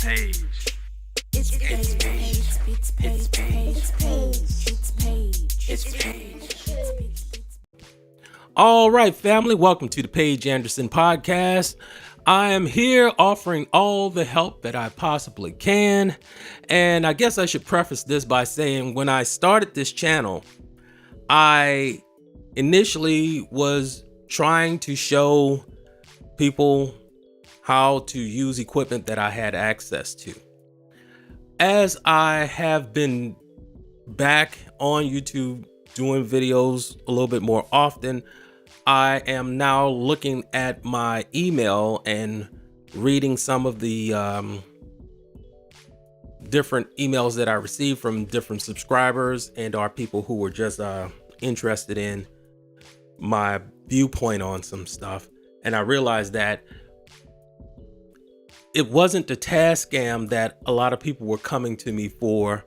Paige. It's Paige. It's Paige. It's Paige. All right, family, welcome to the PaigeAndderson podcast. I am here offering all the help that I possibly can. And I guess I should preface this by saying when I started this channel, I initially was trying to show people how to use equipment that I had access to. As I have been back on YouTube doing videos a little bit more often, I am now looking at my email and reading some of the different emails that I received from different subscribers and are people who were just interested in my viewpoint on some stuff. And I realized that it wasn't the task scam that a lot of people were coming to me for.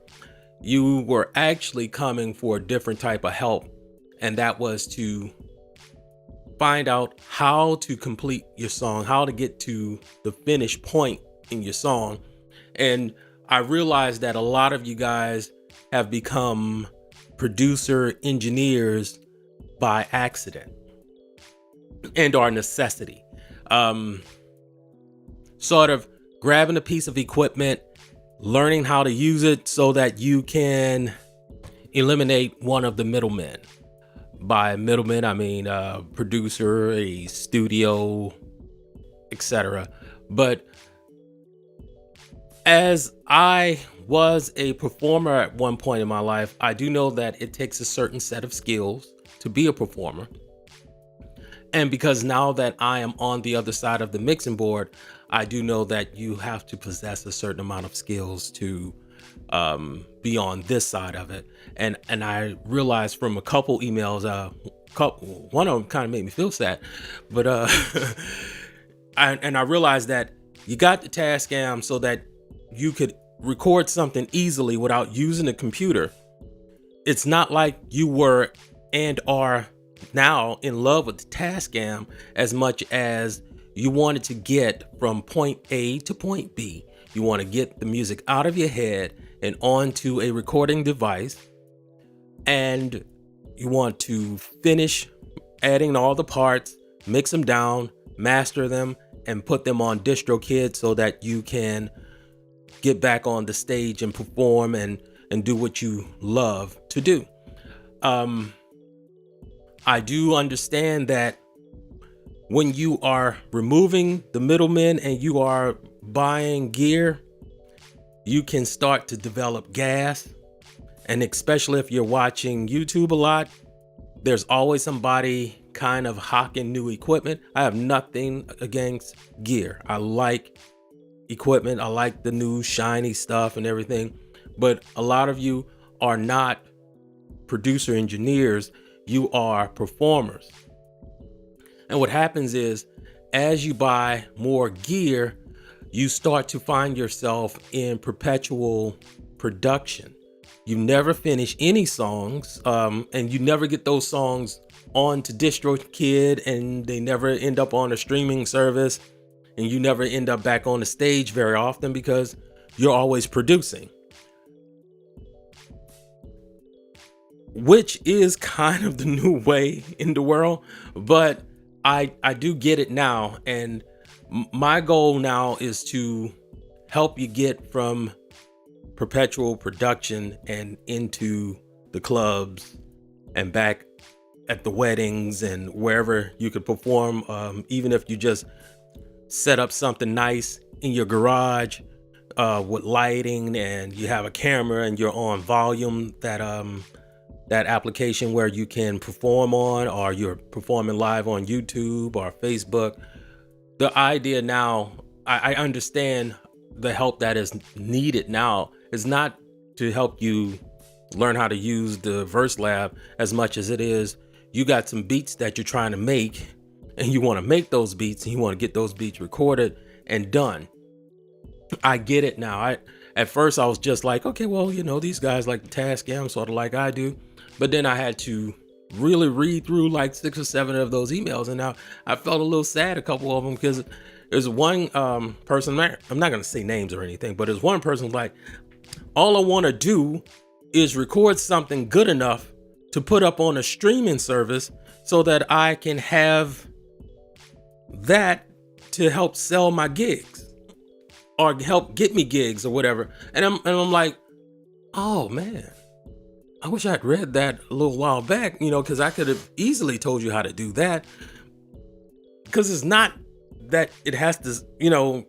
You were actually coming for a different type of help, and that was to find out how to complete your song, how to get to the finish point in your song. And I realized that a lot of you guys have become producer engineers by accident and are necessity. Sort of grabbing a piece of equipment, learning how to use it so that you can eliminate one of the middlemen. By middleman, I mean a producer, a studio, etc. But as I was a performer at one point in my life, I do know that it takes a certain set of skills to be a performer. And because now that I am on the other side of the mixing board, I do know that you have to possess a certain amount of skills to be on this side of it. And I realized from a couple emails, one of them kind of made me feel sad, but I realized that you got the task scam so that you could record something easily without using a computer. It's not like you were and are now in love with the task scam as much as you wanted to get from point A to point B. You want to get the music out of your head and onto a recording device, and you want to finish adding all the parts, mix them down, master them, and put them on DistroKid so that you can get back on the stage and perform and do what you love to do. I do understand that when you are removing the middlemen and you are buying gear, you can start to develop gas. And especially if you're watching YouTube a lot, there's always somebody kind of hawking new equipment. I have nothing against gear. I like equipment. I like the new shiny stuff and everything. But a lot of you are not producer engineers. You are performers. And what happens is, as you buy more gear, you start to find yourself in perpetual production. You never finish any songs, and you never get those songs onto DistroKid, and they never end up on a streaming service, and you never end up back on the stage very often because you're always producing. Which is kind of the new way in the world, but I do get it now, and my goal now is to help you get from perpetual production and into the clubs and back at the weddings and wherever you could perform, even if you just set up something nice in your garage with lighting and you have a camera and you're on volume, that application where you can perform on, or you're performing live on YouTube or Facebook. The idea now, I understand the help that is needed now is not to help you learn how to use the Verse Lab as much as it is you got some beats that you're trying to make, and you want to make those beats and you want to get those beats recorded and done. I get it now. At first I was just like, okay, well, these guys like the task scam sort of like I do. But then I had to really read through like 6 or 7 of those emails, and now I felt a little sad, a couple of them, because There's one person, I'm not going to say names or anything, but there's one person like, all I want to do is record something good enough to put up on a streaming service so that I can have that to help sell my gigs or help get me gigs or whatever. And I'm like, oh man, I wish I'd read that a little while back, because I could have easily told you how to do that. Because it's not that it has to,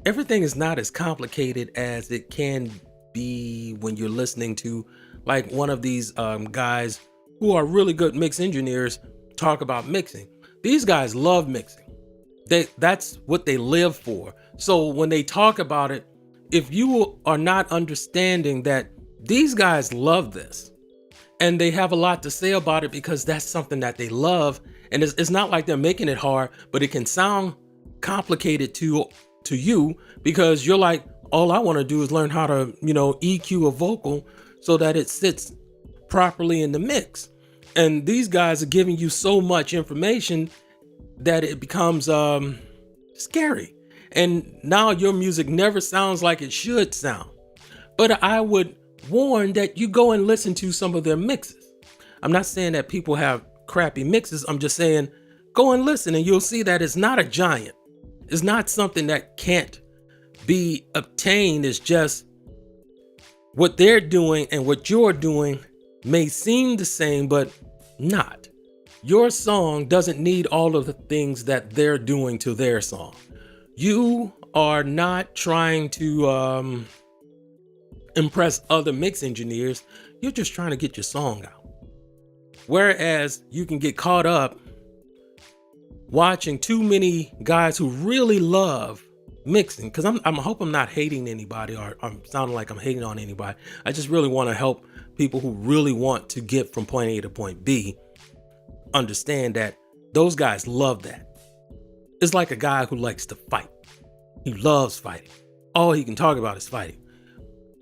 everything is not as complicated as it can be when you're listening to like one of these guys who are really good mix engineers talk about mixing. These guys love mixing. That's what they live for. So when they talk about it, if you are not understanding that these guys love this and they have a lot to say about it because that's something that they love, and it's not like they're making it hard, but it can sound complicated to you because you're like, all I want to do is learn how to, EQ a vocal so that it sits properly in the mix. And these guys are giving you so much information that it becomes scary. And now your music never sounds like it should sound. But I would warn that you go and listen to some of their mixes. I'm not saying that people have crappy mixes. I'm just saying go and listen and you'll see that it's not a giant. It's not something that can't be obtained. It's just what they're doing and what you're doing may seem the same, but not. Your song doesn't need all of the things that they're doing to their song. You are not trying to impress other mix engineers. You're just trying to get your song out. Whereas you can get caught up watching too many guys who really love mixing, because I hope I'm not hating anybody or I'm sounding like I'm hating on anybody. I just really want to help people who really want to get from point A to point B understand that those guys love that. It's like a guy who likes to fight. He loves fighting. All he can talk about is fighting.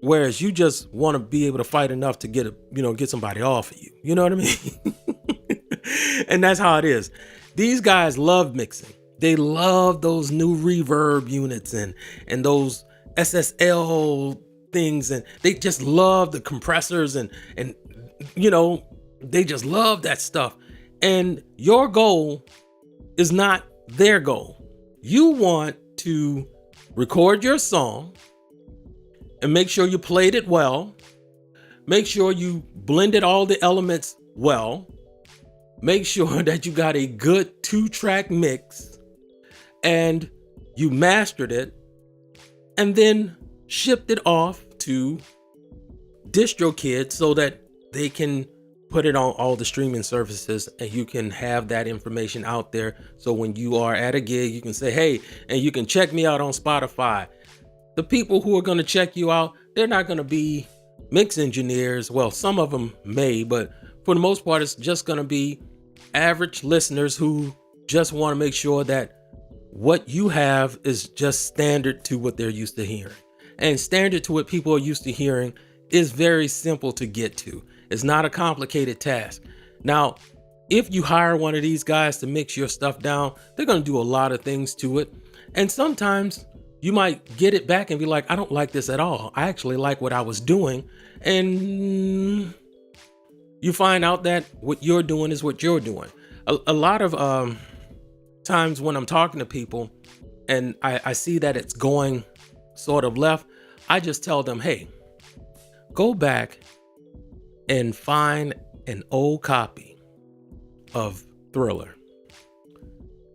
Whereas you just want to be able to fight enough to get somebody off of you. You know what I mean? And that's how it is. These guys love mixing. They love those new reverb units and those SSL things, and they just love the compressors and they just love that stuff. And your goal is not their goal. You want to record your song and make sure you played it well. Make sure you blended all the elements well. Make sure that you got a good 2-track mix and you mastered it and then shipped it off to DistroKid so that they can put it on all the streaming services and you can have that information out there. So when you are at a gig, you can say, hey, and you can check me out on Spotify. The people who are going to check you out, they're not going to be mix engineers. Well, some of them may, but for the most part, it's just going to be average listeners who just want to make sure that what you have is just standard to what they're used to hearing. And standard to what people are used to hearing is very simple to get to. It's not a complicated task. Now, if you hire one of these guys to mix your stuff down, they're going to do a lot of things to it. And sometimes you might get it back and be like, I don't like this at all. I actually like what I was doing. And you find out that what you're doing is what you're doing. A lot of times when I'm talking to people and I see that it's going sort of left, I just tell them, hey, go back and find an old copy of Thriller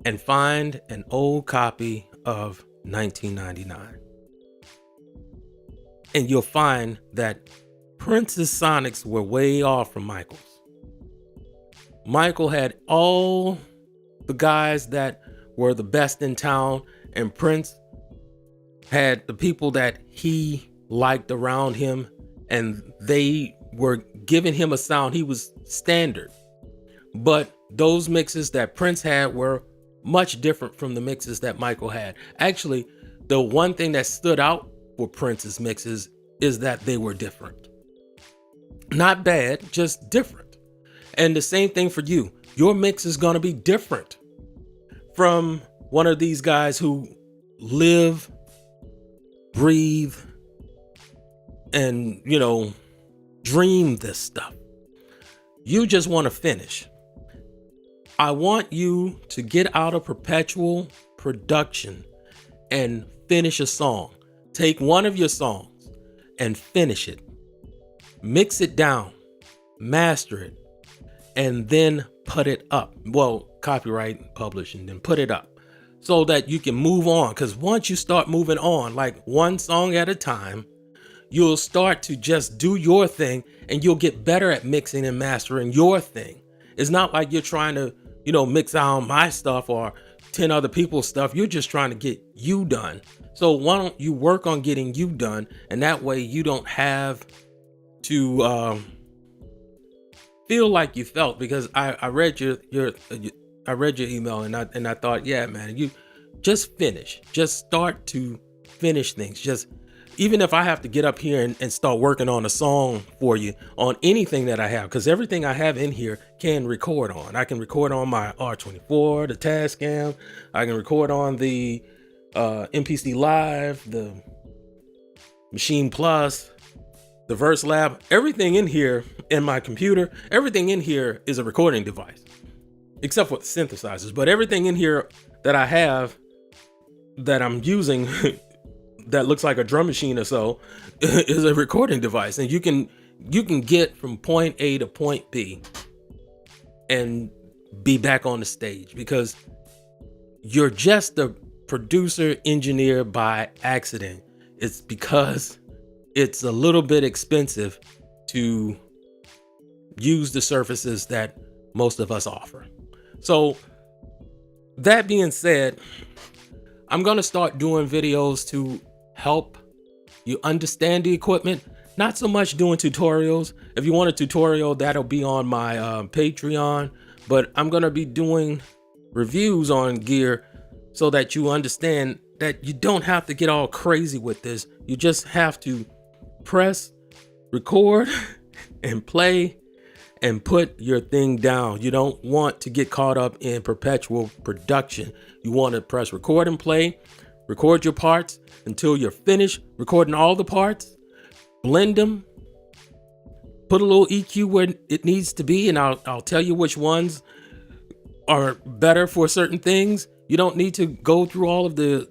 and find an old copy of 1999. And you'll find that Prince's sonics were way off from Michael's. Michael had all the guys that were the best in town, and Prince had the people that he liked around him, and they were giving him a sound. He was standard. But those mixes that Prince had were much different from the mixes that Michael had. Actually, the one thing that stood out for Prince's mixes is that they were different. Not bad, just different. And the same thing for you. Your mix is going to be different from one of these guys who live, breathe, and, dream this stuff. You just want to finish. I want you to get out of perpetual production and finish a song. Take one of your songs and finish it. Mix it down, master it, and then put it up. Well, copyright, publish, and then put it up so that you can move on. Because once you start moving on, like one song at a time, you'll start to just do your thing and you'll get better at mixing and mastering your thing. It's not like you're trying to, mix out my stuff or 10 other people's stuff. You're just trying to get you done. So why don't you work on getting you done? And that way you don't have to feel like you felt, because I read your email and I thought, yeah, man, you just finish. Just start to finish things. Just even if I have to get up here and start working on a song for you on anything that I have, because everything I have in here can record on. I can record on my R24, the Tascam. I can record on the MPC Live, the Machine Plus, the Verse Lab. Everything in here in my computer, everything in here is a recording device, except for the synthesizers. But everything in here that I have that I'm using that looks like a drum machine or so is a recording device. And you can get from point A to point B and be back on the stage, because you're just a producer engineer by accident. It's because it's a little bit expensive to use the services that most of us offer. So that being said, I'm going to start doing videos to help you understand the equipment, not so much doing tutorials. If you want a tutorial, that'll be on my Patreon, but I'm going to be doing reviews on gear so that you understand that you don't have to get all crazy with this. You just have to press record and play and put your thing down. You don't want to get caught up in perpetual production. You want to press record and play, record your parts until you're finished recording all the parts, blend them, put a little EQ where it needs to be, and I'll tell you which ones are better for certain things. You don't need to go through all of the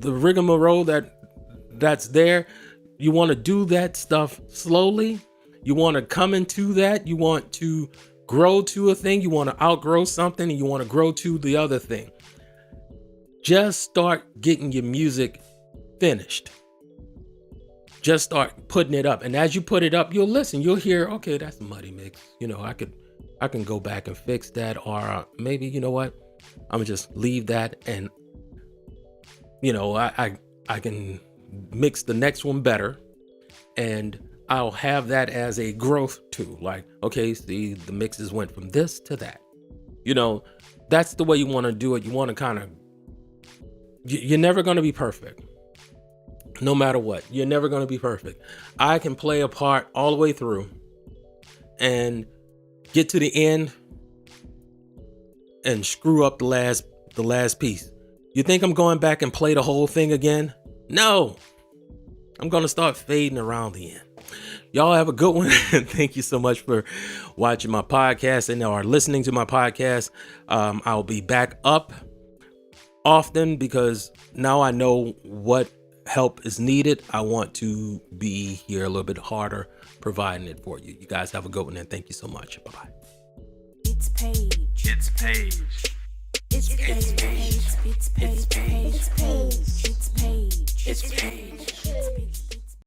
rigmarole that's there. You want to do that stuff slowly. You want to come into that. You want to grow to a thing. You want to outgrow something, and you want to grow to the other thing. Just start getting your music finished. Just start putting it up. And as you put it up, you'll listen. You'll hear, okay, that's a muddy mix. I can go back and fix that. Or maybe, you know what? I'm gonna just leave that, and I can mix the next one better, and I'll have that as a growth tool. Like, okay, see, the mixes went from this to that. That's the way you want to do it. You want to you're never going to be perfect. No matter what, you're never going to be perfect. I can play a part all the way through and get to the end and screw up the last piece. You think I'm going back and play the whole thing again? No, I'm going to start fading around the end. Y'all have a good one. Thank you so much for watching my podcast and or listening to my podcast. I'll be back up often because now I know what help is needed. I want to be here a little bit harder providing it for you. You guys have a good one, and thank you so much. Bye-bye. It's Paige. It's Paige. It's Paige. It's Paige.